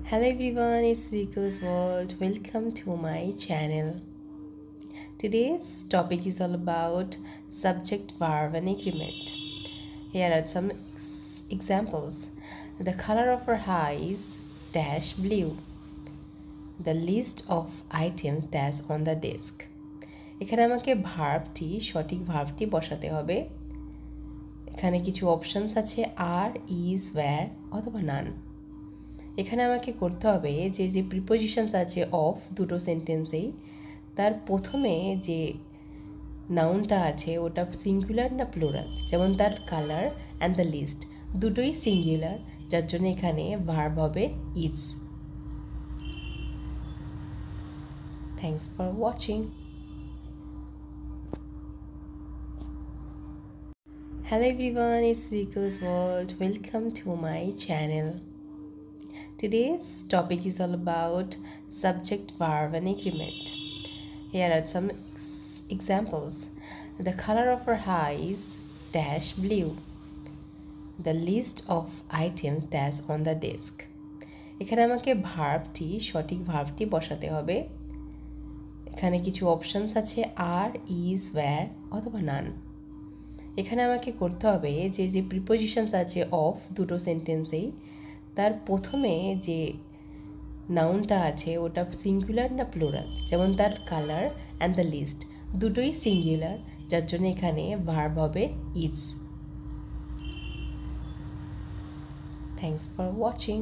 Hello everyone, it's Riku's World. Welcome to my channel. Today's topic is all about subject, verb, and agreement. Here are some examples. The color of her eyes dash blue. The list of items dash on the desk. এখানে আমাকে সঠিক ভার্বটি বসাতে হবে। এখানে কিছু options আছে আর, is, wire অথবা নান। এখানে আমাকে করতে হবে যে প্রিপোজিশনস আছে অফ দুটো সেন্টেন্সেই, তার প্রথমে যে নাউনটা আছে ওটা সিঙ্গুলার না প্লুরাল। যেমন তার কালার অ্যান্ড দ্য লিস্ট দুটোই সিঙ্গুলার, যার জন্য এখানে ভার্ব হবে is. Thanks for watching. Hello everyone, it's Riku's World. Welcome to my channel. Today's topic is all about subject, verb, and agreement. Here are some examples. The color of her eyes dash blue. The list of items dash on the desk. এখানে আমাকে সঠিক ভার্বটি বসাতে হবে। এখানে কিছু options আছে আর, is, wire অথবা নান। এখানে আমাকে করতে হবে যে প্রিপোজিশনস আছে অফ দুটো সেন্টেন্সেই, তার প্রথমে যে নাউনটা আছে ওটা সিঙ্গুলার না প্লুরাল। যেমন তার কালার অ্যান্ড দ্য লিস্ট দুটোই সিঙ্গুলার, যার জন্য এখানে ভার্ব হবে ইজ। Thanks for watching.